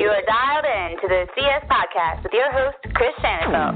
You are dialed in to the CS Podcast with your host, Chris Shanafelt.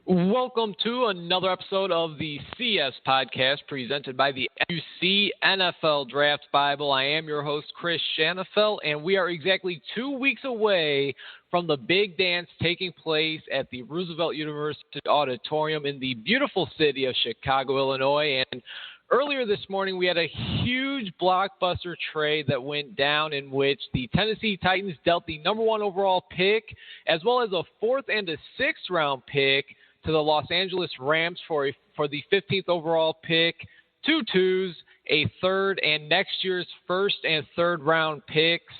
Welcome to another episode of the CS Podcast presented by the UC NFL Draft Bible. I am your host, Chris Shanafelt, and we are exactly 2 weeks away from the big dance taking place at the Roosevelt University Auditorium in the beautiful city of Chicago, Illinois. And earlier this morning, we had a huge blockbuster trade that went down in which the Tennessee Titans dealt the number 1 overall pick, as well as a 4th and a 6th round pick to the Los Angeles Rams for the 15th overall pick, 2 2s, a 3rd, and next year's 1st and 3rd round picks.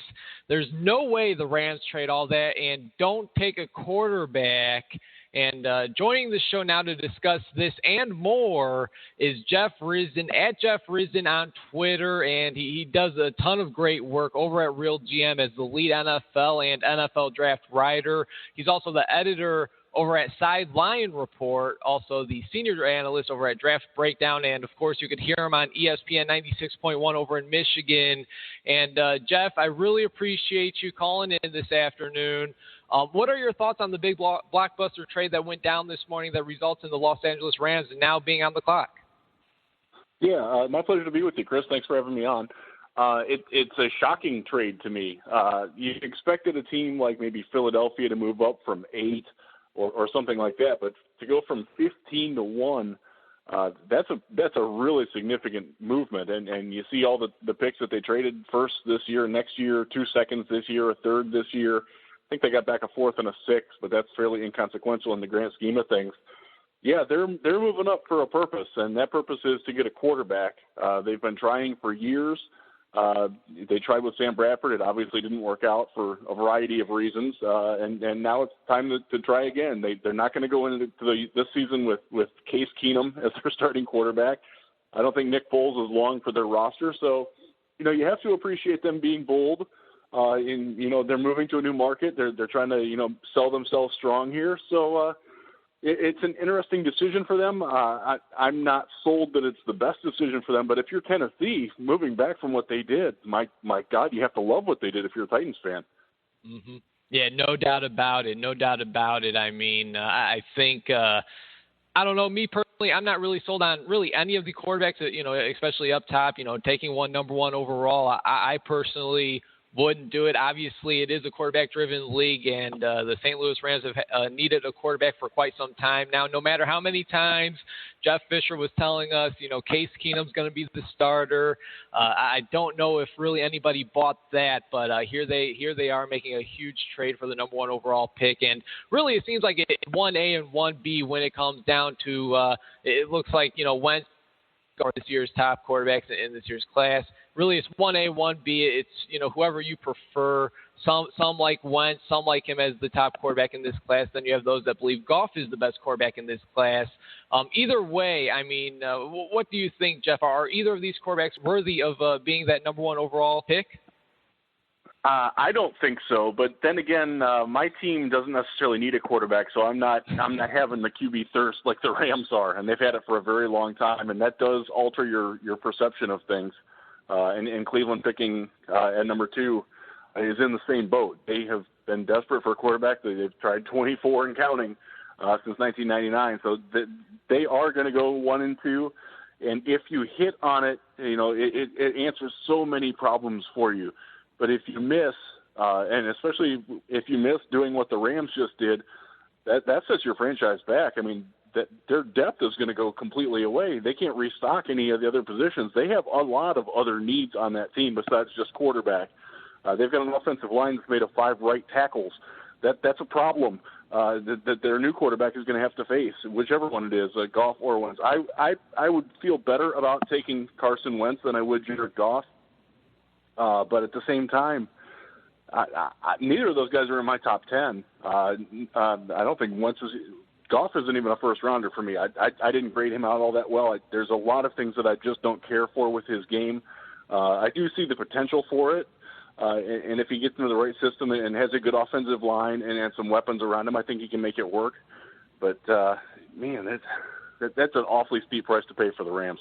There's no way the Rams trade all that and don't take a quarterback. And joining the show now to discuss this and more is Jeff Risdon, at Jeff Risdon on Twitter, and he does a ton of great work over at Real GM as the lead NFL and NFL draft writer. He's also the editor over at Sideline Report, also the senior analyst over at Draft Breakdown, and, of course, you could hear him on ESPN 96.1 over in Michigan. And, Jeff, I really appreciate you calling in this afternoon. What are your thoughts on the big blockbuster trade that went down this morning that results in the Los Angeles Rams now being on the clock? Yeah, my pleasure to be with you, Chris. Thanks for having me on. It's a shocking trade to me. You expected a team like maybe Philadelphia to move up from 8 or something like that, but to go from 15 to 1, that's a really significant movement. And you see all the picks that they traded, 1st this year, next year, 2 seconds this year, a 3rd this year. I think they got back a 4th and a 6th, but that's fairly inconsequential in the grand scheme of things. Yeah, they're moving up for a purpose, and that purpose is to get a quarterback. They've been trying for years. They tried with Sam Bradford. It obviously didn't work out for a variety of reasons, and now it's time to try again. They're not going to go into this season with Case Keenum as their starting quarterback. I don't think Nick Foles is long for their roster, so you have to appreciate them being bold. They're moving to a new market. They're trying to sell themselves strong here. So it's an interesting decision for them. I'm not sold that it's the best decision for them. But if you're Tennessee, moving back from what they did, my God, you have to love what they did if you're a Titans fan. Mm-hmm. Yeah, no doubt about it. No doubt about it. I mean, I think I don't know. Me personally, I'm not really sold on really any of the quarterbacks. Especially up top. Taking number 1 overall. I personally wouldn't do it. Obviously, it is a quarterback-driven league, and the St. Louis Rams have needed a quarterback for quite some time now. No matter how many times Jeff Fisher was telling us, Case Keenum's going to be the starter. I don't know if really anybody bought that, but here they are making a huge trade for the number 1 overall pick, and really it seems like 1A and 1B when it comes down to it looks like Wentz are this year's top quarterbacks in this year's class. Really, it's 1A, 1B. It's, whoever you prefer. Some like Wentz, some like him as the top quarterback in this class. Then you have those that believe Goff is the best quarterback in this class. Either way, I mean, what do you think, Jeff? Are either of these quarterbacks worthy of being that number 1 overall pick? I don't think so, but then again, my team doesn't necessarily need a quarterback, so I'm not having the QB thirst like the Rams are, and they've had it for a very long time, and that does alter your perception of things. And Cleveland picking at number 2 is in the same boat. They have been desperate for a quarterback. They've tried 24 and counting since 1999, so they are going to go 1 and 2. And if you hit on it, it answers so many problems for you. But if you miss, and especially if you miss doing what the Rams just did, that sets your franchise back. I mean, their depth is going to go completely away. They can't restock any of the other positions. They have a lot of other needs on that team besides just quarterback. They've got an offensive line that's made of 5 right tackles. That's a problem that their new quarterback is going to have to face, whichever one it is, Goff or Wentz. I would feel better about taking Carson Wentz than I would Jared Goff. But at the same time, neither of those guys are in my top 10. I don't think Goff isn't even a first rounder for me. I didn't grade him out all that well. There's a lot of things that I just don't care for with his game. I do see the potential for it. And if he gets into the right system and has a good offensive line and some weapons around him, I think he can make it work. But, man, that's an awfully steep price to pay for the Rams.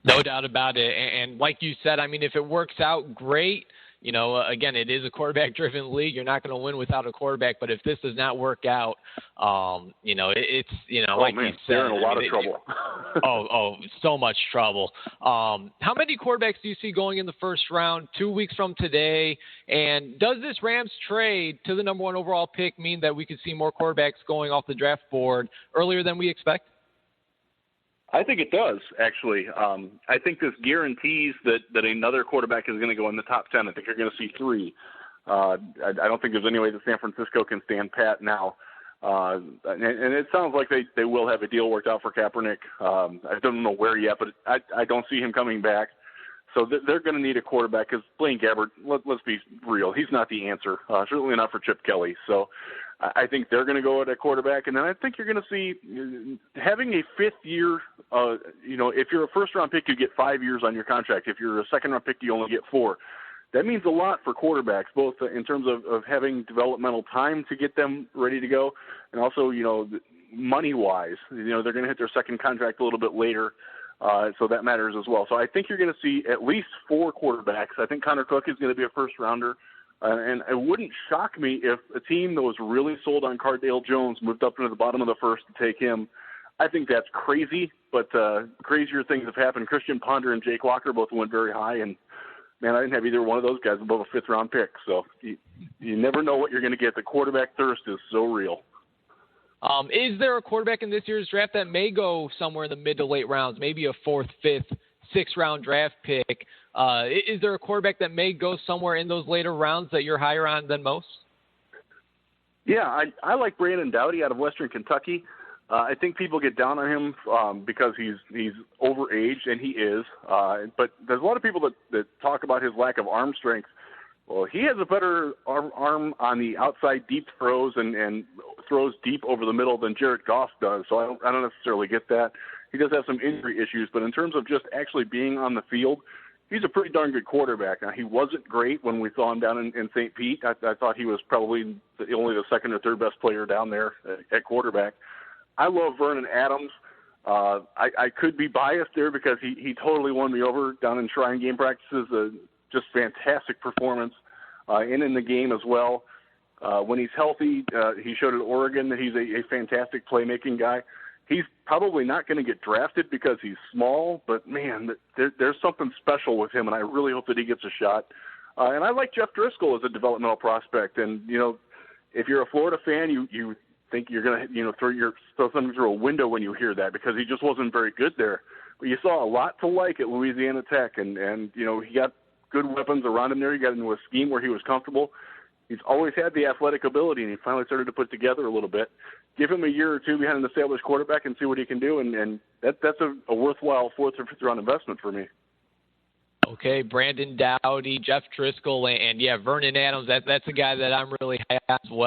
No doubt about it. And like you said, I mean, if it works out, great. again, it is a quarterback-driven league. You're not going to win without a quarterback. But if this does not work out, it's like man, you said, they're in a lot of trouble. So much trouble. How many quarterbacks do you see going in the first round 2 weeks from today? And does this Rams trade to the number 1 overall pick mean that we could see more quarterbacks going off the draft board earlier than we expect? I think it does, actually. I think this guarantees that another quarterback is going to go in the top 10. I think you're going to see 3. I don't think there's any way that San Francisco can stand pat now. And it sounds like they will have a deal worked out for Kaepernick. I don't know where yet, but I don't see him coming back. So they're going to need a quarterback because Blaine Gabbert, let's be real, he's not the answer. Certainly not for Chip Kelly. So I think they're going to go at a quarterback. And then I think you're going to see having a 5th year, if you're a first-round pick, you get 5 years on your contract. If you're a second-round pick, you only get 4. That means a lot for quarterbacks, both in terms of having developmental time to get them ready to go and also, money-wise. They're going to hit their second contract a little bit later. So that matters as well. So I think you're going to see at least 4 quarterbacks. I think Connor Cook is going to be a first-rounder. And it wouldn't shock me if a team that was really sold on Cardale Jones moved up into the bottom of the first to take him. I think that's crazy, but crazier things have happened. Christian Ponder and Jake Walker both went very high, and, man, I didn't have either one of those guys above a 5th-round pick. So you never know what you're going to get. The quarterback thirst is so real. Is there a quarterback in this year's draft that may go somewhere in the mid to late rounds, maybe a 4th, 5th, 6th-round draft pick? Is there a quarterback that may go somewhere in those later rounds that you're higher on than most? Yeah, I like Brandon Doughty out of Western Kentucky. I think people get down on him because he's overaged, and he is. But there's a lot of people that talk about his lack of arm strength. Well, he has a better arm on the outside deep throws and throws deep over the middle than Jared Goff does. So I don't necessarily get that. He does have some injury issues, but in terms of just actually being on the field, he's a pretty darn good quarterback. Now, he wasn't great when we saw him down in St. Pete. I thought he was probably only the 2nd or 3rd best player down there at quarterback. I love Vernon Adams. I could be biased there because he totally won me over down in Shrine game practices. Just fantastic performance in the game as well. When he's healthy, he showed at Oregon that he's a fantastic playmaking guy. He's probably not going to get drafted because he's small, but, man, there's something special with him, and I really hope that he gets a shot. And I like Jeff Driscoll as a developmental prospect. And, if you're a Florida fan, you think you're going to, throw something through a window when you hear that because he just wasn't very good there. But you saw a lot to like at Louisiana Tech, and he got good weapons around him there. He got into a scheme where he was comfortable. He's always had the athletic ability, and he finally started to put together a little bit. Give him a year or two behind an established quarterback and see what he can do, and that's a worthwhile 4th or 5th round investment for me. Okay, Brandon Doughty, Jeff Driscoll, and Vernon Adams. That's a guy that I'm really high on as well.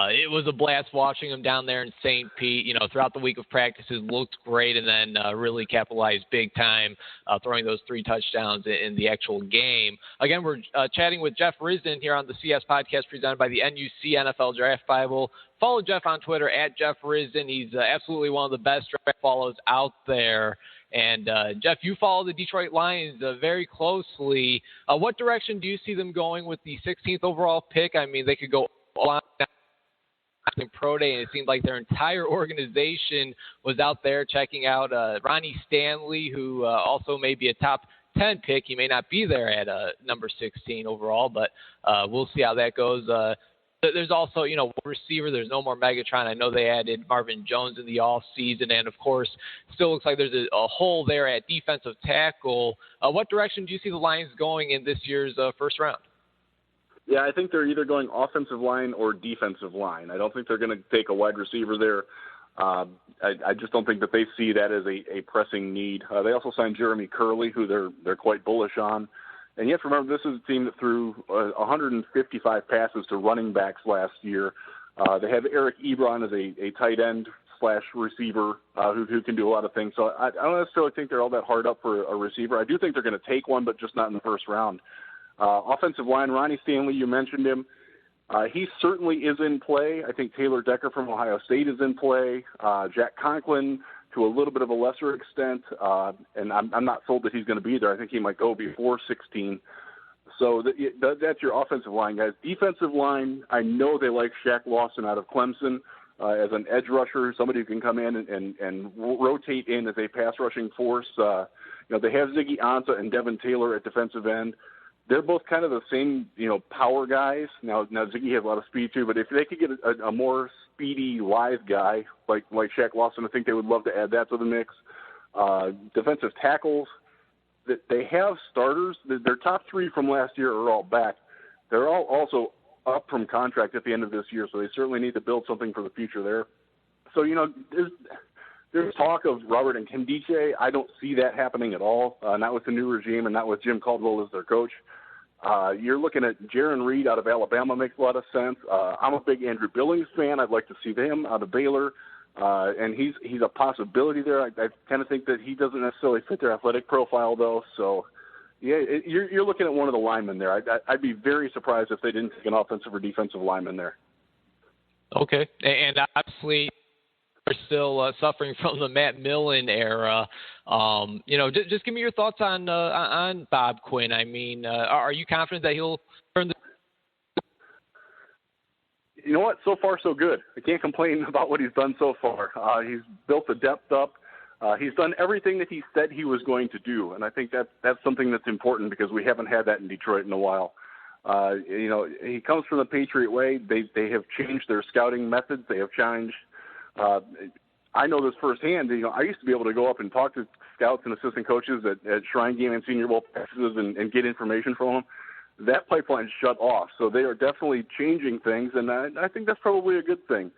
It was a blast watching him down there in St. Pete. Throughout the week of practices, looked great, and then really capitalized big time, throwing those 3 touchdowns in the actual game. Again, we're chatting with Jeff Risdon here on the CS podcast presented by the NUC NFL Draft Bible. Follow Jeff on Twitter at Jeff Risdon. He's absolutely one of the best draft follows out there. And, Jeff, you follow the Detroit Lions very closely. What direction do you see them going with the 16th overall pick? I mean, they could go on in Pro Day, and it seemed like their entire organization was out there checking out Ronnie Stanley, who also may be a top 10 pick. He may not be there at number 16 overall, but we'll see how that goes. There's also, receiver. There's no more Megatron. I know they added Marvin Jones in the offseason, and, of course, still looks like there's a hole there at defensive tackle. What direction do you see the Lions going in this year's first round? Yeah, I think they're either going offensive line or defensive line. I don't think they're going to take a wide receiver there. I just don't think that they see that as a pressing need. They also signed Jeremy Curley, who they're quite bullish on. And you have to remember, this is a team that threw 155 passes to running backs last year. They have Eric Ebron as a tight end / receiver who can do a lot of things. So I don't necessarily think they're all that hard up for a receiver. I do think they're going to take one, but just not in the first round. Offensive line, Ronnie Stanley, you mentioned him. He certainly is in play. I think Taylor Decker from Ohio State is in play. Jack Conklin to a little bit of a lesser extent. And I'm not sold that he's going to be there. I think he might go before 16. So that's your offensive line, guys. Defensive line, I know they like Shaq Lawson out of Clemson as an edge rusher, somebody who can come in and rotate in as a pass rushing force. They have Ziggy Ansah and Devin Taylor at defensive end. They're both kind of the same, power guys. Now Ziggy has a lot of speed too, but if they could get a more speedy, lithe guy like Shaq Lawson, I think they would love to add that to the mix. Defensive tackles, they have starters. Their top three from last year are all back. They're all also up from contract at the end of this year, so they certainly need to build something for the future there. So, there's talk of Robert and Nkemdiche. I don't see that happening at all, not with the new regime and not with Jim Caldwell as their coach. You're looking at Jaron Reed out of Alabama, makes a lot of sense. I'm a big Andrew Billings fan. I'd like to see him out of Baylor. And he's a possibility there. I kind of think that he doesn't necessarily fit their athletic profile, though. So, yeah, you're looking at one of the linemen there. I'd be very surprised if they didn't take an offensive or defensive lineman there. Okay, and obviously we're still suffering from the Matt Millen era. Just give me your thoughts on Bob Quinn. I mean, are you confident that he'll turn the You know what? So far, so good. I can't complain about what he's done so far. He's built the depth up. He's done everything that he said he was going to do, and I think that's something that's important because we haven't had that in Detroit in a while. He comes from the Patriot way. They have changed their scouting methods. They have changed. I know this firsthand. I used to be able to go up and talk to scouts and assistant coaches at Shrine Game and Senior Bowl practices and get information from them. That pipeline's shut off, so they are definitely changing things, and I think that's probably a good thing.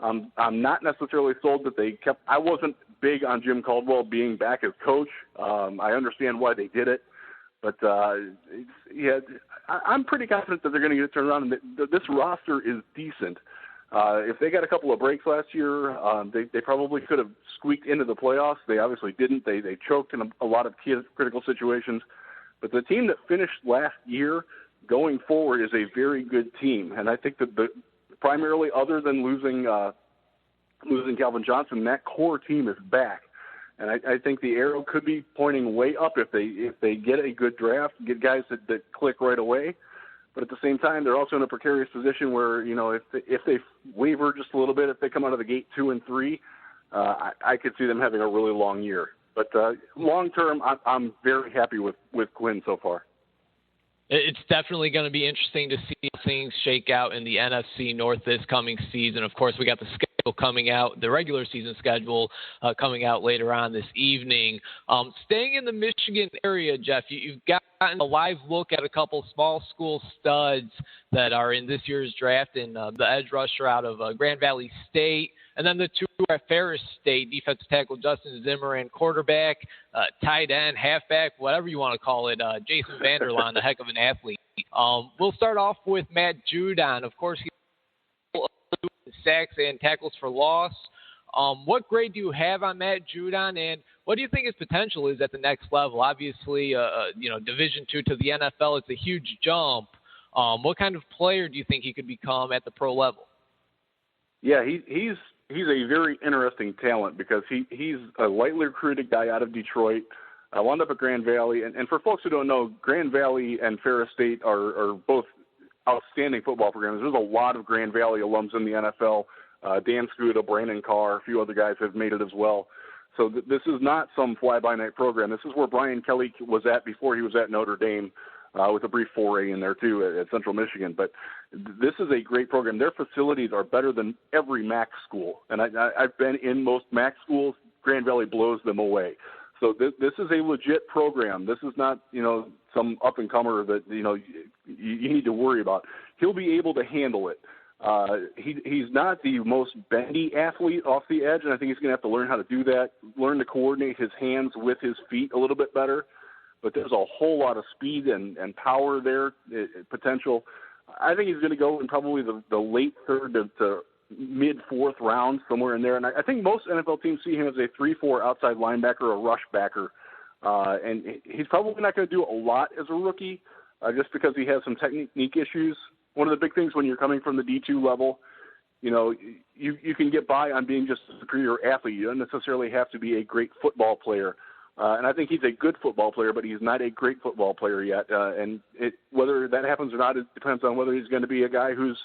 I'm not necessarily sold that they kept – I wasn't big on Jim Caldwell being back as coach. I understand why they did it, but, I'm pretty confident that they're going to get it turned around, and this roster is decent. If they got a couple of breaks last year, they probably could have squeaked into the playoffs. They obviously didn't. They choked in a lot of key critical situations. But the team that finished last year going forward is a very good team. And I think that primarily other than losing Calvin Johnson, that core team is back. And I think the arrow could be pointing way up if they get a good draft, get guys that click right away. But at the same time, they're also in a precarious position where, if they waver just a little bit, if they come out of the gate 2 and 3, I could see them having a really long year. But long term, I'm very happy with Quinn so far. It's definitely going to be interesting to see things shake out in the NFC North this coming season. Of course, we got the schedule coming out, the regular season schedule coming out later on this evening. Staying in the Michigan area, Jeff, you've gotten a live look at a couple small school studs that are in this year's draft, in the edge rusher out of Grand Valley State, and then the two at Ferris State, defensive tackle Justin Zimmer and quarterback, tight end, halfback, whatever you want to call it, Jason Vanderlaan, a heck of an athlete. We'll start off with Matt Judon. Of course, he's sacks and tackles for loss. What grade do you have on Matt Judon, and what do you think his potential is at the next level? Obviously, Division II to the NFL, it's a huge jump. What kind of player do you think he could become at the pro level? Yeah, he's a very interesting talent because he's a lightly recruited guy out of Detroit. Wound up at Grand Valley. And for folks who don't know, Grand Valley and Ferris State are both outstanding football programs. There's a lot of Grand Valley alums in the NFL. Dan Scuda, Brandon Carr, a few other guys have made it as well. So this is not some fly-by-night program. This is where Brian Kelly was at before he was at Notre Dame, with a brief foray in there, too, at Central Michigan. But this is a great program. Their facilities are better than every MAC school. And I've been in most MAC schools. Grand Valley blows them away. So this is a legit program. This is not, some up-and-comer that, you need to worry about. He'll be able to handle it. He's not the most bendy athlete off the edge, and I think he's going to have to learn how to do that, learn to coordinate his hands with his feet a little bit better. But there's a whole lot of speed and power there, potential. I think he's going to go in probably the late third to mid-fourth round, somewhere in there. And I think most NFL teams see him as a 3-4 outside linebacker or rush backer. And he's probably not going to do a lot as a rookie just because he has some technique issues. One of the big things when you're coming from the D2 level, you can get by on being just a superior athlete. You don't necessarily have to be a great football player. And I think he's a good football player, but he's not a great football player yet. Whether that happens or not, it depends on whether he's going to be a guy who's,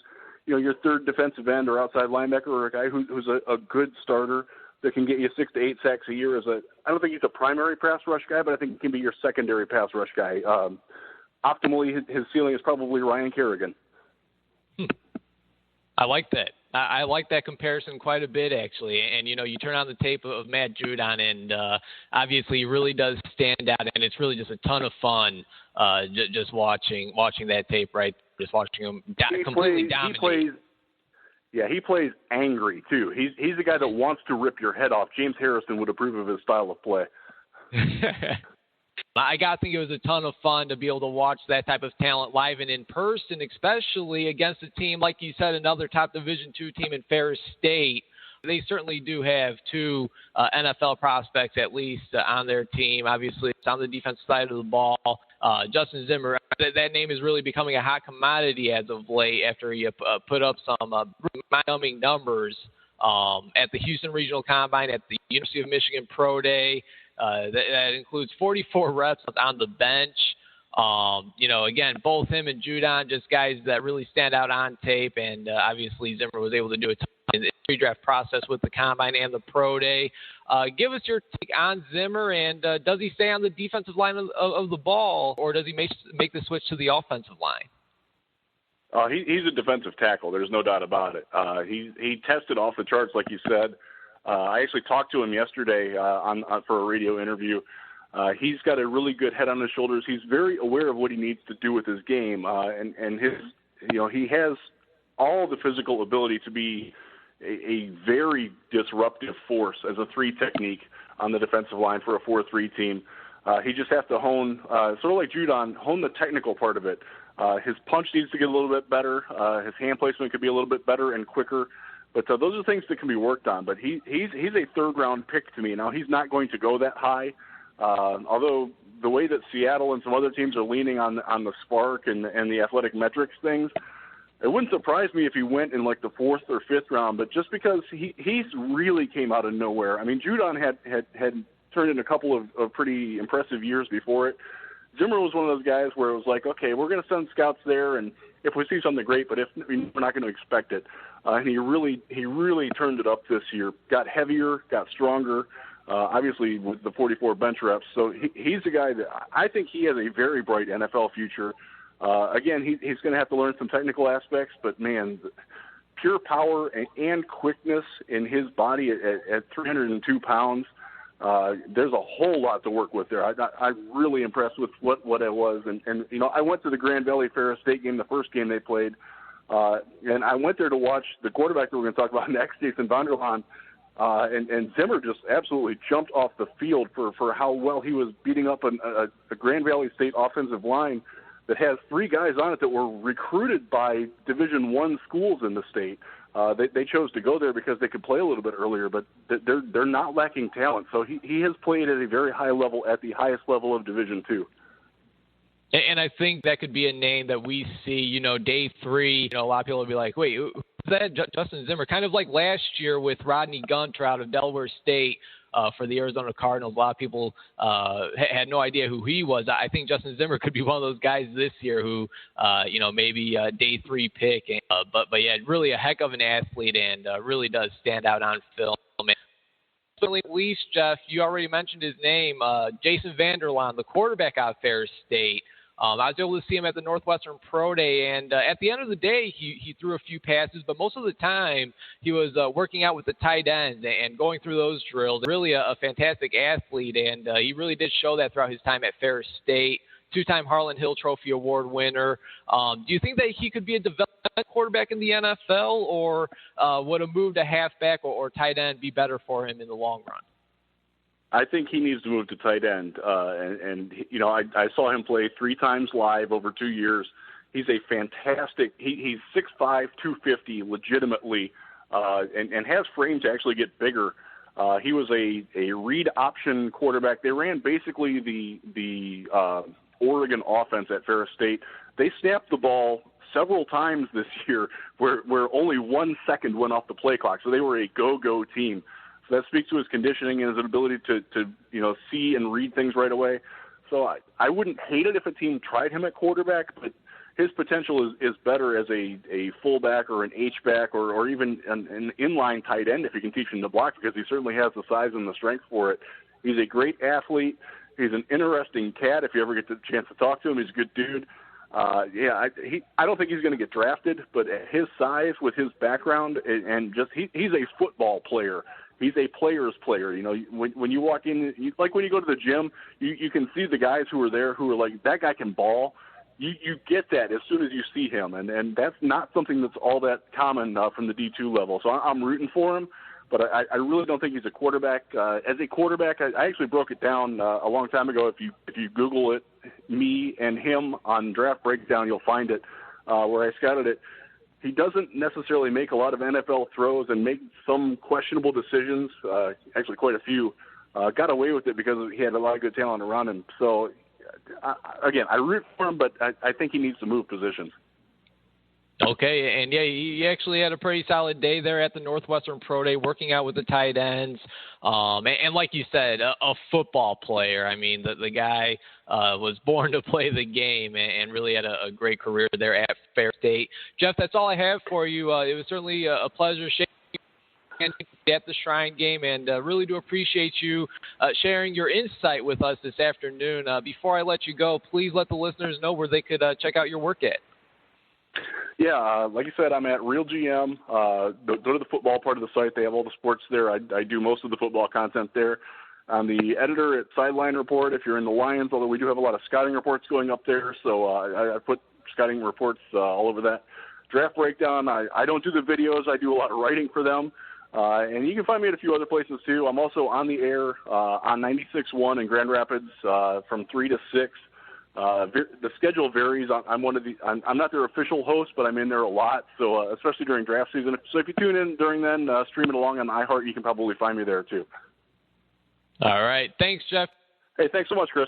your third defensive end or outside linebacker, or a guy who's a good starter that can get you 6 to 8 sacks a year. I don't think he's a primary pass rush guy, but I think he can be your secondary pass rush guy. Optimally, his ceiling is probably Ryan Kerrigan. I like that. I like that comparison quite a bit, actually. And, you turn on the tape of Matt Judon, and obviously he really does stand out, and it's really just a ton of fun just watching that tape, right? Just watching him completely dominate. He plays angry, too. He's the guy that wants to rip your head off. James Harrison would approve of his style of play. I got to think it was a ton of fun to be able to watch that type of talent live and in person, especially against a team, like you said, another top Division II team in Ferris State. They certainly do have two NFL prospects at least on their team. Obviously, it's on the defensive side of the ball. Justin Zimmer, that name is really becoming a hot commodity as of late after he put up some mind-numbing numbers at the Houston Regional Combine, at the University of Michigan Pro Day. That includes 44 reps on the bench. Again, both him and Judon, just guys that really stand out on tape, and obviously Zimmer was able to do a ton in the pre-draft process with the Combine and the Pro Day. Give us your take on Zimmer, and does he stay on the defensive line of the ball, or does he make the switch to the offensive line? He's a defensive tackle. There's no doubt about it. He tested off the charts, like you said. I actually talked to him yesterday for a radio interview. He's got a really good head on his shoulders. He's very aware of what he needs to do with his game, and his, he has all the physical ability to be a very disruptive force as a 3 technique on the defensive line for a 4-3 team. He just has to hone, sort of like Judon, hone the technical part of it. His punch needs to get a little bit better. His hand placement could be a little bit better and quicker. But those are things that can be worked on. But he's a third-round pick to me. Now, he's not going to go that high, although the way that Seattle and some other teams are leaning on the spark and the athletic metrics things, it wouldn't surprise me if he went in like the 4th or 5th round. But just because he's really came out of nowhere. I mean, Judon had turned in a couple of pretty impressive years before it. Zimmer was one of those guys where it was like, okay, we're going to send scouts there, and if we see something great, but if we're not going to expect it. And he really turned it up this year. Got heavier, got stronger. Obviously with the 44 bench reps. So he's a guy that I think he has a very bright NFL future. Again, he's going to have to learn some technical aspects, but man, pure power and quickness in his body at 302 pounds. There's a whole lot to work with there. I'm really impressed with what it was. And I went to the Grand Valley Ferris State game, the first game they played. And I went there to watch the quarterback that we're going to talk about next, Jason Vanderlaan. And Zimmer just absolutely jumped off the field for how well he was beating up a Grand Valley State offensive line that has 3 guys on it that were recruited by Division I schools in the state. They chose to go there because they could play a little bit earlier, but they're not lacking talent. So he has played at a very high level, at the highest level of Division II. And I think that could be a name that we see, day 3. A lot of people will be like, wait, who's that? Justin Zimmer. Kind of like last year with Rodney Gunter out of Delaware State for the Arizona Cardinals. A lot of people had no idea who he was. I think Justin Zimmer could be one of those guys this year who, maybe a day 3 pick. But yeah, really a heck of an athlete and really does stand out on film. Certainly, at least, Jeff, you already mentioned his name, Jason Vanderlaan, the quarterback out of Ferris State. I was able to see him at the Northwestern Pro Day, and at the end of the day, he threw a few passes, but most of the time he was working out with the tight ends and going through those drills. Really a fantastic athlete, and he really did show that throughout his time at Ferris State. 2-time Harlan Hill Trophy Award winner. Do you think that he could be a development quarterback in the NFL, or would a move to halfback or tight end be better for him in the long run? I think he needs to move to tight end. I saw him play 3 times live over 2 years. He's a fantastic – he's 6'5", 250 legitimately, and has frame to actually get bigger. He was a read option quarterback. They ran basically the Oregon offense at Ferris State. They snapped the ball several times this year where only 1 second went off the play clock. So they were a go-go team. So that speaks to his conditioning and his ability to see and read things right away. So I wouldn't hate it if a team tried him at quarterback, but his potential is better as a fullback or an H-back or even an inline tight end if you can teach him to block, because he certainly has the size and the strength for it. He's a great athlete. He's an interesting cat if you ever get the chance to talk to him. He's a good dude. I don't think he's going to get drafted, but at his size, with his background, and just he's a football player. He's a player's player. When you walk in, like when you go to the gym, you can see the guys who are there who are like, that guy can ball. You get that as soon as you see him, and that's not something that's all that common from the D2 level. So I'm rooting for him, but I really don't think he's a quarterback. As a quarterback, I actually broke it down a long time ago. If you Google it, me and him on Draft Breakdown, you'll find it where I scouted it. He doesn't necessarily make a lot of NFL throws and make some questionable decisions, actually quite a few. Got away with it because he had a lot of good talent around him. So, again, I root for him, but I think he needs to move positions. Okay, and yeah, he actually had a pretty solid day there at the Northwestern Pro Day, working out with the tight ends. And like you said, a football player. I mean, the guy was born to play the game and really had a great career there at Fair State. Jeff, that's all I have for you. It was certainly a pleasure sharing at the Shrine game, and really do appreciate you sharing your insight with us this afternoon. Before I let you go, please let the listeners know where they could check out your work at. Yeah, like you said, I'm at Real GM. Go to the football part of the site. They have all the sports there. I do most of the football content there. I'm the editor at Sideline Report if you're in the Lions, although we do have a lot of scouting reports going up there, so I put scouting reports all over that. Draft Breakdown, I don't do the videos. I do a lot of writing for them. And you can find me at a few other places, too. I'm also on the air on 96.1 in Grand Rapids from 3 to 6. The schedule varies. I'm not their official host, but I'm in there a lot. So especially during draft season. So if you tune in during then, stream it along on iHeart, you can probably find me there too. All right. Thanks, Jeff. Hey, thanks so much, Chris.